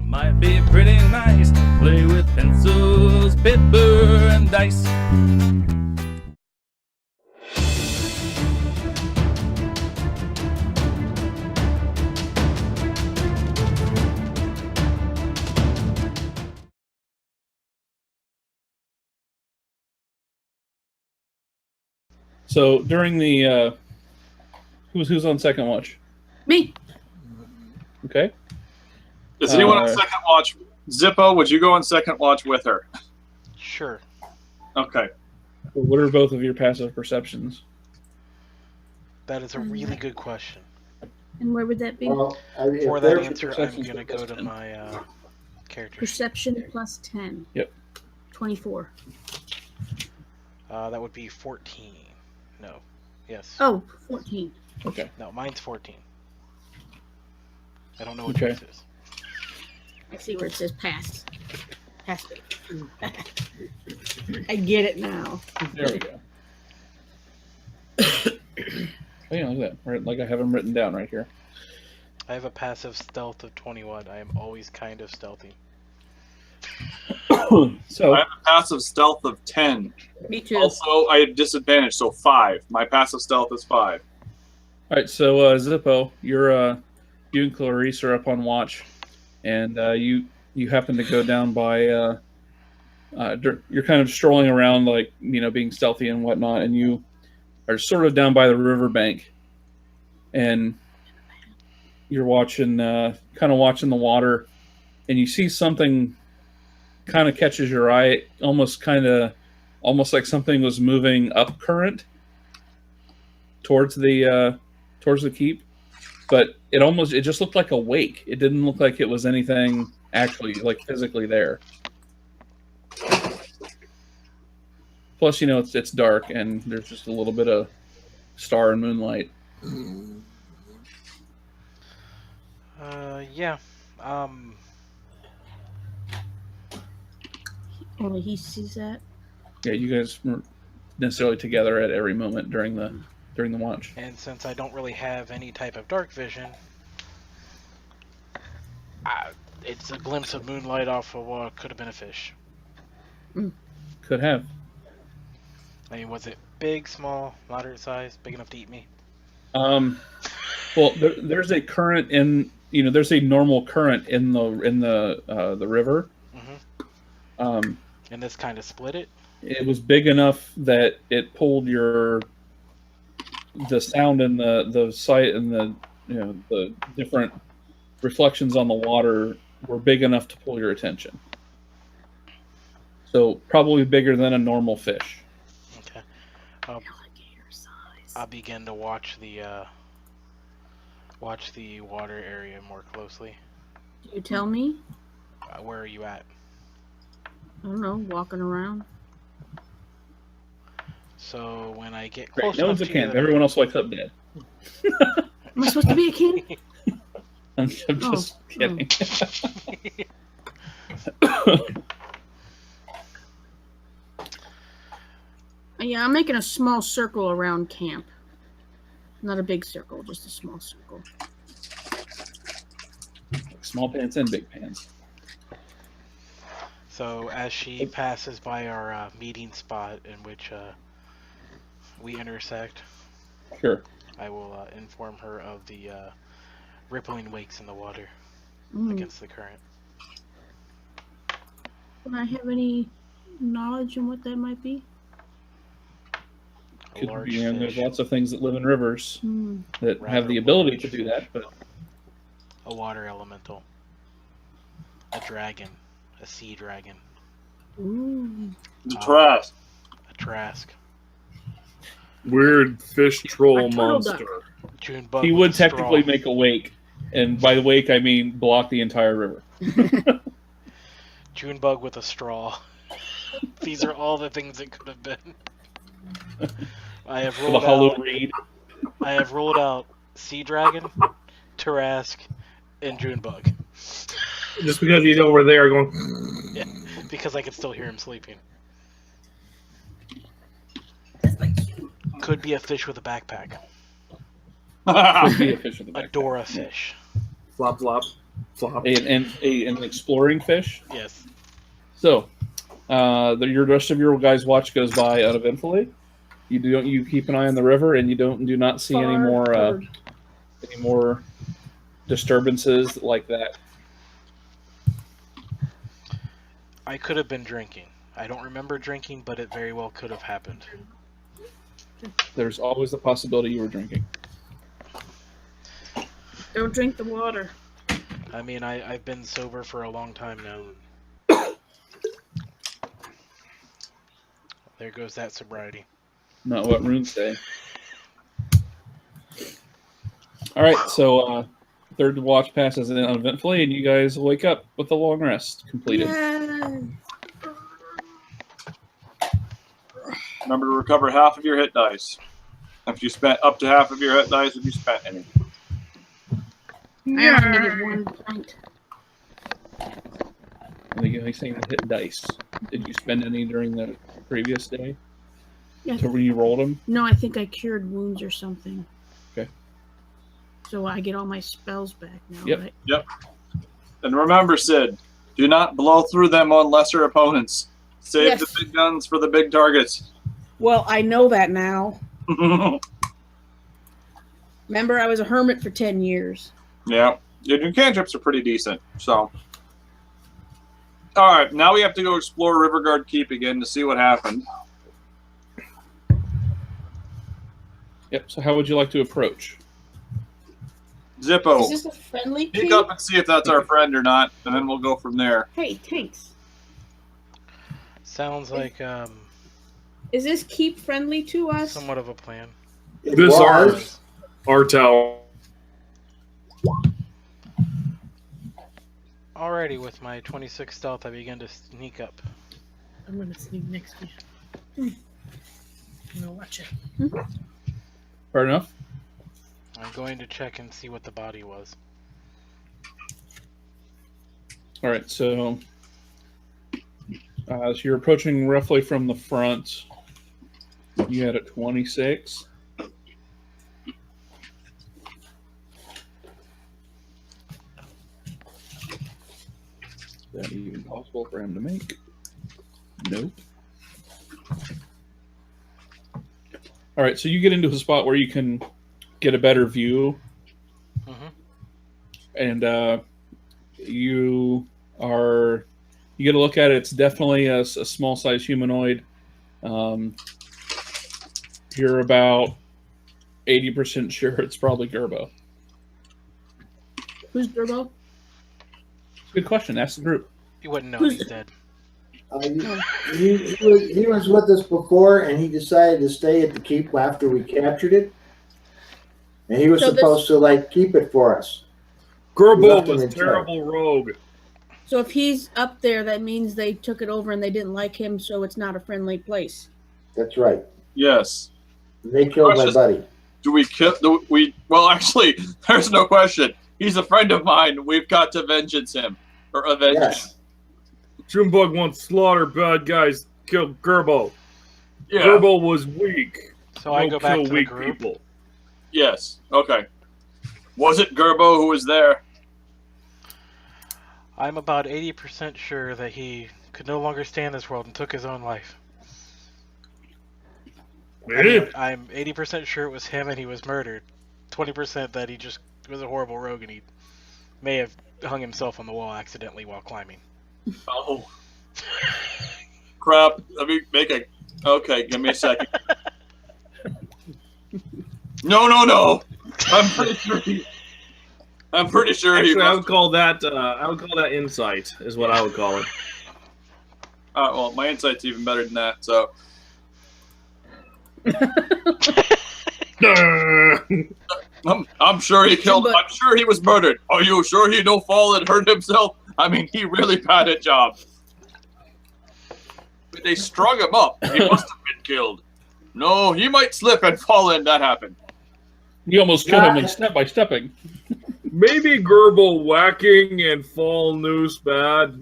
might be pretty nice. Play with pencils, paper, and dice. So during the who's on second watch? Me. Okay. Is anyone on second watch? Zippo, would you go on second watch with her? Sure. Okay. What are both of your passive perceptions? That is a really good question. And where would that be? Well, For that answer, I'm going to go to my character. Perception plus 10. Yep. 24. That would be 14. No. Yes. Oh, 14. Okay. No, mine's 14. I don't know what Okay. yours is. I see where it says pass. Pass it. I get it now. There we go. Oh, yeah, look at that. Right, like I have them written down right here. I have a passive stealth of 21. I am always kind of stealthy. So I have a passive stealth of 10. Me too. Also, I have disadvantage, so 5. My passive stealth is 5. all right, so Zippo, you and Clarice are up on watch, and you happen to go down by. You're kind of strolling around, like being stealthy and whatnot, and you are sort of down by the riverbank, and you're watching, kind of watching the water, and you see something kind of catches your eye, almost like something was moving up current towards the keep, but it just looked like a wake. It didn't look like it was anything actually like physically there. Plus, it's dark and there's just a little bit of star and moonlight. Yeah. Only he sees that. Yeah, you guys weren't necessarily together at every moment during the watch. And since I don't really have any type of dark vision, it's a glimpse of moonlight off of what could have been a fish. Could have. I mean, was it big, small, moderate size, big enough to eat me? Well, there's a current in there's a normal current in the river. Mm-hmm. And this kind of split it. It was big enough that it pulled the sound and the sight and the different reflections on the water were big enough to pull your attention. So probably bigger than a normal fish. Okay. Alligator size. I'll begin to watch the water area more closely. Do you tell me? Where are you at? I don't know. Walking around. So when I get Great. close No enough one's a to camp. you, Everyone else wakes up dead. Am I supposed to be a king? I'm just kidding. Yeah, I'm making a small circle around camp. Not a big circle, just a small circle. Small pants and big pants. So as she passes by our meeting spot in which we intersect, Sure. I will inform her of the rippling wakes in the water Mm. against the current. Would I have any knowledge on what that might be? A Could large be, and there's fish, lots of things that live in rivers that Rather have the ability large to do that, but a water elemental, a dragon, a sea dragon, Ooh. The trash. a trask, Weird fish troll A turtle duck. monster. June bug. he with would a straw. technically make a wake, and by the wake I mean block the entire river. June bug with a straw. These are all the things it could have been. I have With a ruled hollow out. reed. I have ruled out sea dragon, Tarask, and June bug. Just because he's over there going, Yeah, because I can still hear him sleeping. Could be a fish with a backpack. Could be a fish with a A backpack. Dora fish. flop flop. Flop. an exploring fish. Yes. So, the rest of your guys' watch goes by uneventfully. You keep an eye on the river, and you do not see any more disturbances like that. I could have been drinking. I don't remember drinking, but it very well could have happened. There's always the possibility you were drinking. Don't drink the water. I mean, I've been sober for a long time now. There goes that sobriety. Not what runes say. All right, so third watch passes uneventfully, and you guys wake up with a long rest completed. Yay. Remember to recover half of your hit dice. If you spent up to half of your hit dice, if you spent any. I only needed 1 point. I think you're saying hit dice. Did you spend any during the previous day? Yeah. So when you rolled them? No, I think I cured wounds or something. Okay. So I get all my spells back now, Yep. right? Yep. And remember, Sid, do not blow through them on lesser opponents. Save Yes. the big guns for the big targets. Well, I know that now. Remember, I was a hermit for 10 years. Yeah. Your cantrips are pretty decent, so. Alright, now we have to go explore Riverguard Keep again to see what happened. Yep, so how would you like to approach? Zippo, Is this a friendly pick keep? up and see if that's our friend or not, and then we'll go from there. Hey, thanks. Sounds like Is this keep friendly to us? somewhat of a plan. This is our tower. Alrighty, with my 26 stealth, I begin to sneak up. I'm going to sneak next to you. I'm going to watch it. Fair enough. I'm going to check and see what the body was. All right, so you're approaching roughly from the front. You had a 26. Is that even possible for him to make? Nope. All right, so you get into a spot where you can get a better view, and you get a look at it. It's definitely a small size humanoid. You're about 80% sure it's probably Gerbo. Who's Gerbo? Good question. Ask the group. You wouldn't know Who's he's dead. He was with us before, and he decided to stay at the keep after we captured it. And he was So supposed to keep it for us. Gerbo Left him was in terrible rogue. So if he's up there, that means they took it over and they didn't like him, so it's not a friendly place. That's right. Yes. They killed my buddy. Do we kill? Well, actually, there's no question. He's a friend of mine. We've got to vengeance him. Or avenge him. Yes. Junebug wants slaughter bad guys. Kill Gerbo. Yeah. Gerbo was weak. So I go back kill to the weak group. people. Yes. Okay. Was it Gerbo who was there? I'm about 80% sure that he could no longer stay in this world and took his own life. I mean, I'm 80% sure it was him and he was murdered. 20% that he just was a horrible rogue and he may have hung himself on the wall accidentally while climbing. Oh. Crap. Let me make a... Okay, give me a second. No. I'm pretty sure he Actually, I was... would call that insight, is what I would call it. Well, my insight's even better than that, so... I'm sure he killed... I'm sure he was murdered. Are you sure he no fall and hurt himself? I mean, he really bad at job. They strung him up. He must have been killed. No, he might slip and fall in. That happened. You almost killed him by stepping. Maybe Gerbo whacking and fall noose bad.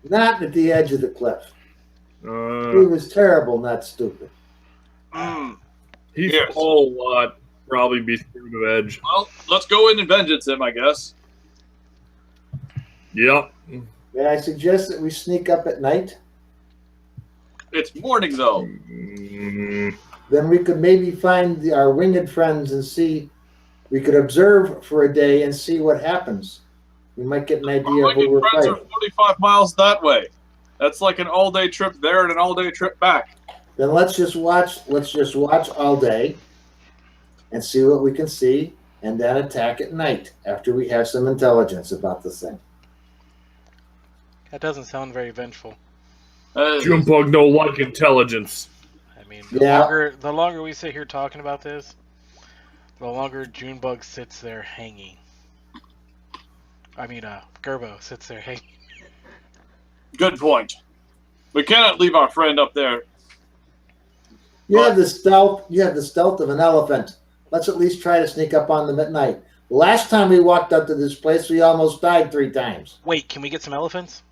Not at the edge of the cliff. He was terrible, not stupid. He Yes. fall a lot. Probably be through the edge. Well, let's go in and vengeance him, I guess. Yep. May I suggest that we sneak up at night? It's morning though. Then we could maybe find our winged friends and see. We could observe for a day and see what happens. We might get an idea Our of who wicked we're friends are fighting. 45 miles that way. That's like an all-day trip there and an all-day trip back. Then let's just watch all day and see what we can see, and then attack at night after we have some intelligence about the thing. That doesn't sound very vengeful. Junebug no like intelligence. I mean, Yeah. the longer we sit here talking about this, the longer Junebug sits there hanging. I mean, Gerbo sits there hanging. Good point. We cannot leave our friend up there. You have the stealth of an elephant. Let's at least try to sneak up on them at night. Last time we walked up to this place, we almost died 3 times. Wait, can we get some elephants?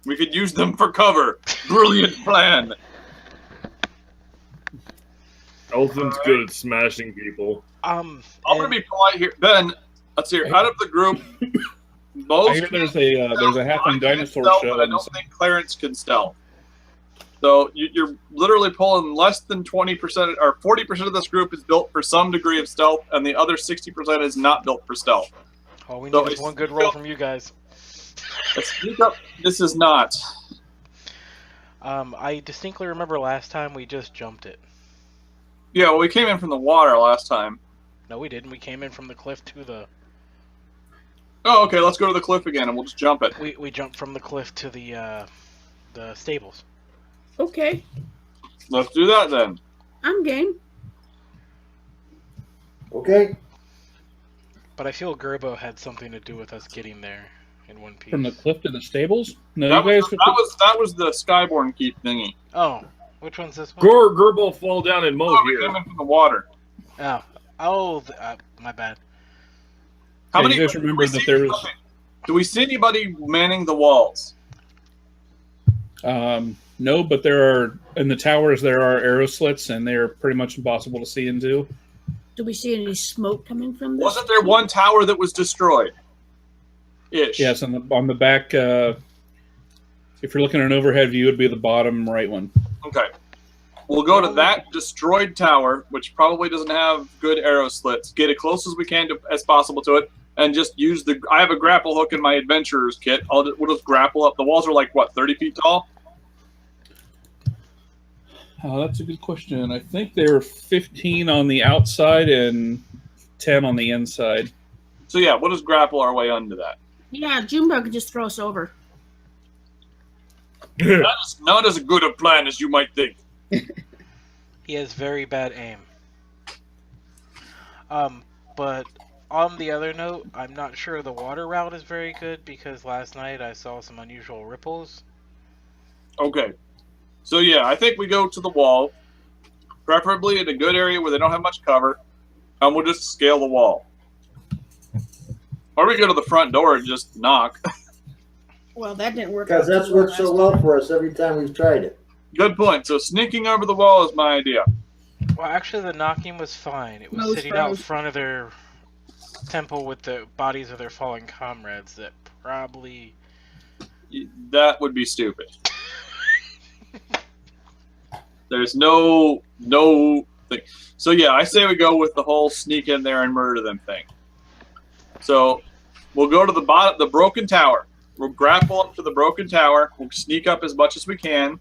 We could use them for cover. Brilliant plan. Elephant's good at smashing people. I'm going to be polite here. Ben, let's hear. Out of the group, I most hear there's a halfling dinosaur stealth, show. but I don't think Clarence can stealth. So you're literally pulling less than 20% or 40% of this group is built for some degree of stealth, and the other 60% is not built for stealth. All we So need is one good roll from you guys. This is not. I distinctly remember last time we just jumped it. Yeah, well, we came in from the water last time. No, we didn't. We came in from the cliff to the... Oh, okay, let's go to the cliff again, and we'll just jump it. We jumped from the cliff to the stables. Okay, Let's do that then. I'm game. Okay? But I feel Gerbo had something to do with us getting there in one piece. From the cliff to the stables? No, That you guys. that was the Skyborn Keep thingy. Oh, which one's this one? Gerbo fall down and mow Oh, we here. came in from the water. My bad. How Yeah, many? you guys remember that there was- Do we see anybody manning the walls? No, but there are in the towers. There are arrow slits, and they are pretty much impossible to see into. Do we see any smoke coming from this? Wasn't there one tower that was destroyed? Ish. Yes, on the back. If you're looking at an overhead view, it'd be the bottom right one. Okay. We'll go to that destroyed tower, which probably doesn't have good arrow slits. Get as close as we can as possible to it, and just use the. I have a grapple hook in my adventurer's kit. We'll just grapple up. The walls are like what, 30 feet tall? That's a good question. I think they were 15 on the outside and 10 on the inside. So yeah, we'll just grapple our way under that. Yeah, Junebug could just throw us over. That is not as good a plan as you might think. He has very bad aim. But on the other note, I'm not sure the water route is very good because last night I saw some unusual ripples. Okay. So yeah, I think we go to the wall, preferably in a good area where they don't have much cover, and we'll just scale the wall. Or we go to the front door and just knock. Well, that didn't work. Because that's worked so well for us every time we've tried it. Good point. So sneaking over the wall is my idea. Well, actually, the knocking was fine. It was Nose sitting out froze. front of their temple with the bodies of their fallen comrades that probably... That would be stupid. There's no thing. So yeah, I say we go with the whole sneak in there and murder them thing. So we'll go to the broken tower. We'll grapple up to the broken tower. We'll sneak up as much as we can.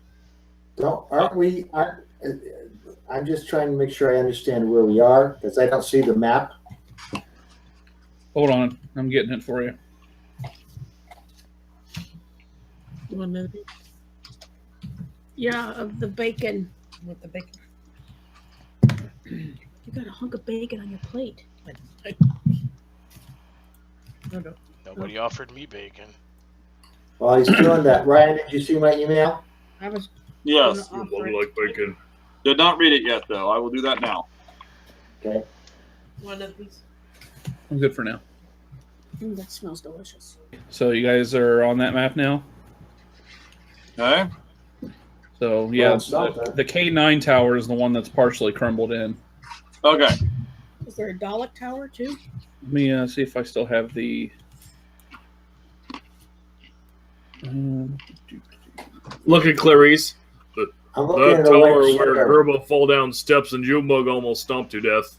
I'm just trying to make sure I understand where we are, because I don't see the map. Hold on, I'm getting it for you. You want another piece? Yeah, of the bacon. With the bacon. You got a hunk of bacon on your plate. Nobody offered me bacon. While he's doing that, Ryan, did you see my email? I was Yes. gonna Junebug offer it. like bacon. Did not read it yet, though. I will do that now. Okay. One of these. I'm good for now. That smells delicious. So you guys are on that map now. Okay. So yeah, Well, something. the K9 tower is the one that's partially crumbled in. Okay. Is there a Dalek tower too? Let me see if I still have the. Look at Clarice. I'm looking That at a white tower where square. Gerbo fall down steps and Junebug almost stomped to death.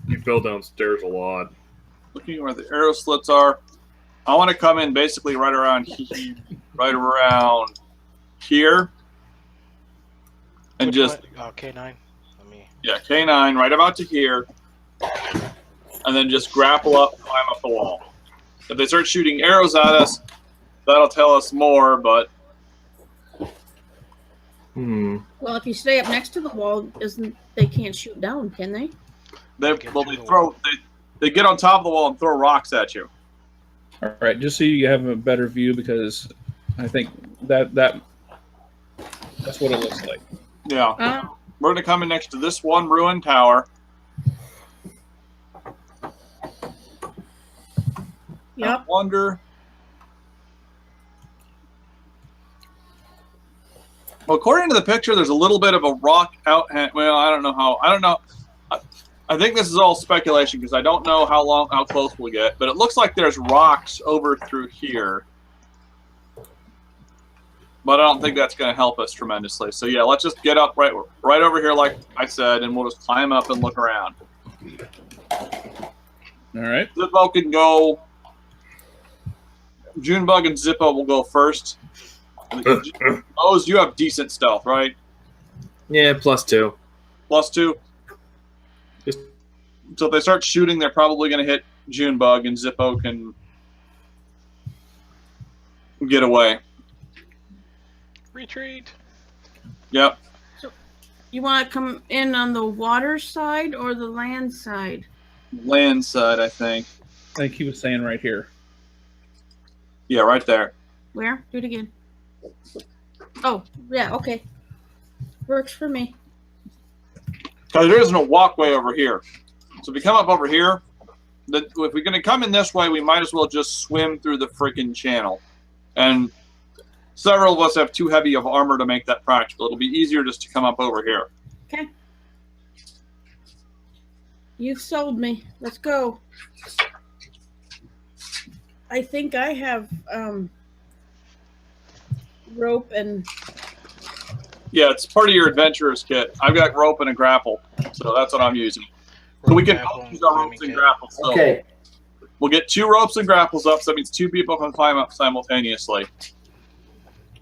He fell downstairs a lot. Looking where the arrow slits are. I want to come in basically right around here. And Which just, one? Oh, K9. Let me. yeah, K9, right about to here. And then just grapple up, climb up the wall. If they start shooting arrows at us, that'll tell us more, but Well, if you stay up next to the wall, they can't shoot down, can they? they get on top of the wall and throw rocks at you. All right, just so you have a better view, because I think that's what it looks like. Yeah. We're going to come in next to this one ruined tower. Yep. I wonder. Well, according to the picture, there's a little bit of a rock out. Well, I don't know how. I don't know. I think this is all speculation because I don't know how close we'll get. But it looks like there's rocks over through here. But I don't think that's going to help us tremendously. So yeah, let's just get up right over here, like I said, and we'll just climb up and look around. All right. Zippo can go. Junebug and Zippo will go first. O's, you have decent stealth, right? Yeah, +2. +2. So if they start shooting, they're probably going to hit Junebug, and Zippo can get away. Retreat. Yep. So, you want to come in on the water side or the land side? Land side, I think. I think he was saying right here. Yeah, right there. Where? Do it again. Oh, yeah, okay. Works for me. Because there isn't a walkway over here. So if we come up over here, if we're going to come in this way, we might as well just swim through the freaking channel. And several of us have too heavy of armor to make that practical. It'll be easier just to come up over here. Okay. You've sold me. Let's go. I think I have rope and... Yeah, it's part of your adventurer's kit. I've got rope and a grapple, so that's what I'm using. So we can both use our ropes and grapples. So Okay. we'll get 2 ropes and grapples up, so that means 2 people can climb up simultaneously.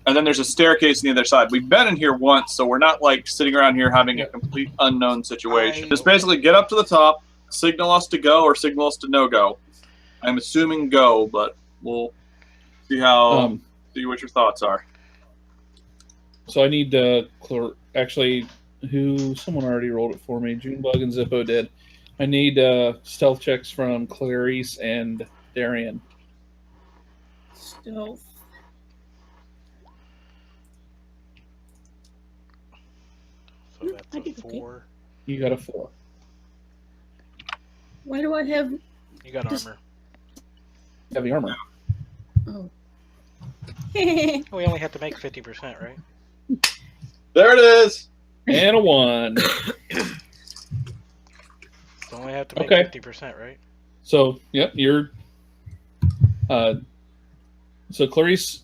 And then there's a staircase on the other side. We've been in here once, so we're not like sitting around here having a complete unknown situation. Just basically get up to the top, signal us to go or signal us to no go. I'm assuming go, but we'll see how see what your thoughts are. So I need actually, someone already rolled it for me. Junebug and Zippo did. I need stealth checks from Clarice and Darian. Stealth. So that's a 4. You got a 4. Why do I have... You got armor. Heavy armor. Oh. We only have to make 50%, right? There it is. And a 1. So only have to make Okay. 50%, right? So, yep, you're... so Clarice,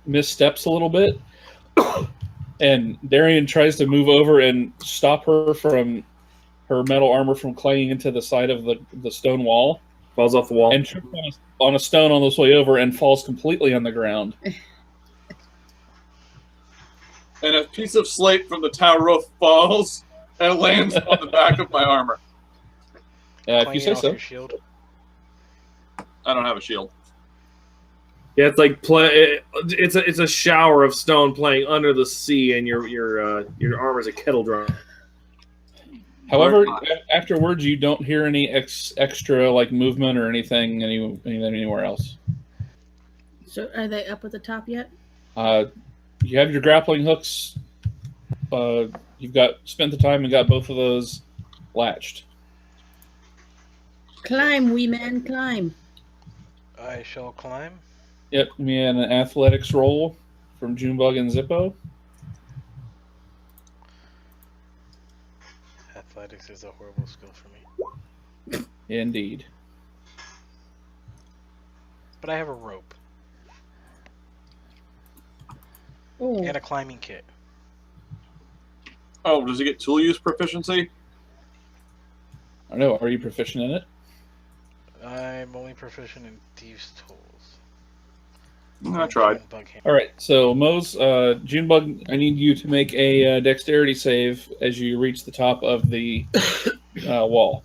missteps a little bit. And Darian tries to move over and stop her from her metal armor from clanging into the side of the stone wall. Falls off the wall. And trips on a stone on this way over and falls completely on the ground. And a piece of slate from the tower roof falls and lands on the back of my armor. If you Clanging say off so. your shield. I don't have a shield. Yeah, it's like it's a shower of stone playing under the sea, and your armor's a kettle drum. However, afterwards, you don't hear any extra movement or anything anywhere else. So are they up at the top yet? You have your grappling hooks. You've spent the time and got both of those latched. Climb, wee man, climb. I shall climb. Yep, me and an athletics roll from Junebug and Zippo. Athletics is a horrible skill for me. Indeed. but I have a rope Oh, and a climbing kit. Oh, does he get tool use proficiency? I don't know. Are you proficient in it? I'm only proficient in thieves' tools. I tried. Bug hammer. All right. So Mose, Junebug, I need you to make a dexterity save as you reach the top of the wall.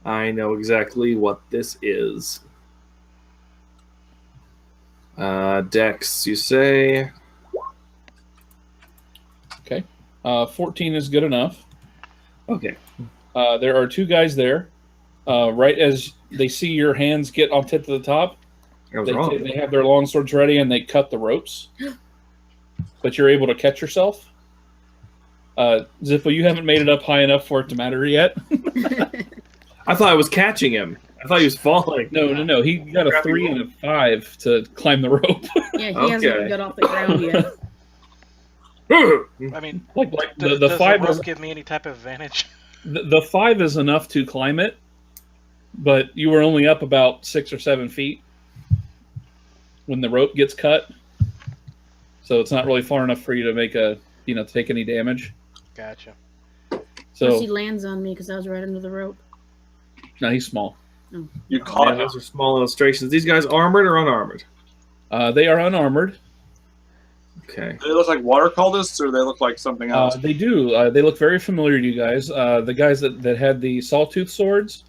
I know exactly what this is. Dex, you say? Okay. 14 is good enough. Okay. There are two guys there. Right as they see your hands get on tip to the top, I was wrong. they have their long swords ready and they cut the ropes. But you're able to catch yourself. Zippo, you haven't made it up high enough for it to matter yet. I thought I was catching him. I thought he was falling. No. He got a 3 and a 5 to climb the rope. yeah, he hasn't even Okay. got off the ground yet. I mean, like does the the 5 rope is, give me any type of advantage? the 5 is enough to climb it, but you were only up about 6 or 7 feet when the rope gets cut. So it's not really far enough for you to make take any damage. Gotcha. Unless he So lands on me because I was right under the rope. no, he's small. You Yeah, caught him. those are small illustrations. These guys armored or unarmored? They are unarmored. Okay. Do they look like water cultists, or they look like something else? They do. They look very familiar to you guys. The guys that had the sawtooth swords,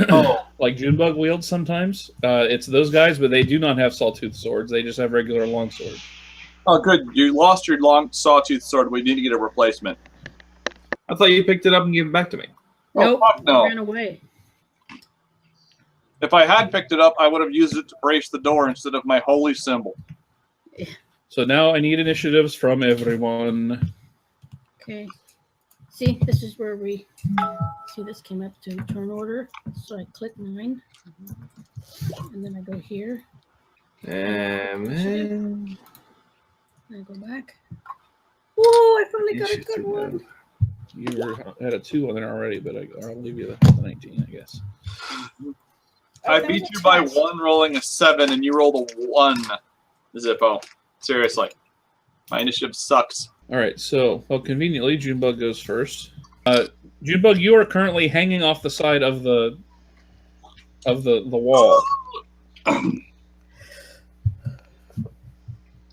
Oh, like Junebug wields sometimes. It's those guys, but they do not have sawtooth swords. They just have regular long swords. oh, good. You lost your long sawtooth sword. We need to get a replacement. I thought you picked it up and gave it back to me. Nope, Oh, fuck no. ran away. If I had picked it up, I would have used it to brace the door instead of my holy symbol. So now I need initiatives from everyone. Okay. See, this is where we see this came up to turn order. So I click 9, and then I go here. Man. I go back. Whoa! I finally got a good one. You had a 2 on there already, but I'll leave you the 19, I guess. I That beat was a you by test. 1 rolling a 7, and you rolled a 1, Zippo. Seriously. My initiative sucks. All right, so conveniently, Junebug goes first. Junebug, you are currently hanging off the side of the wall.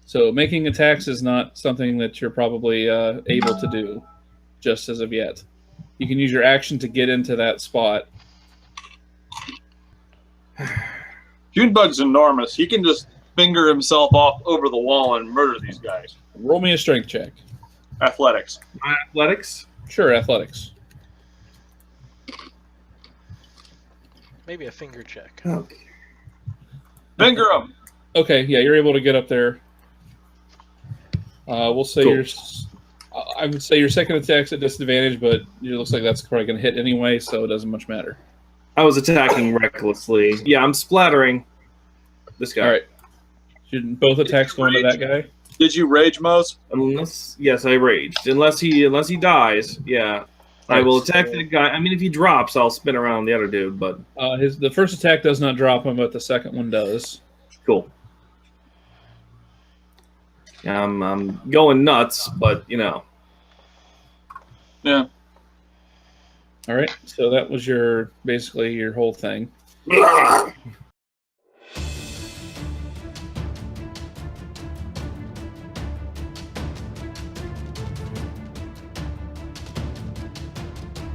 So making attacks is not something that you're probably able to do just as of yet. You can use your action to get into that spot. Junebug's enormous. He can just finger himself off over the wall and murder these guys. Roll me a strength check. Athletics. My athletics? Sure, athletics. Maybe a finger check. Okay. Finger him. Okay, yeah, you're able to get up there. We'll say Cool. I would say your second attack's at disadvantage, but it looks like that's probably going to hit anyway, so it doesn't much matter. I was attacking recklessly. Yeah, I'm splattering this guy. All right. Should both attacks go into that guy? Did you rage, Mose? Unless, yes, I raged. Unless he dies, yeah, I will attack the guy. I mean, if he drops, I'll spin around the other dude. But The first attack does not drop him, but the second one does. cool. Yeah, I'm going nuts, but you know. Yeah. All right, so that was basically your whole thing.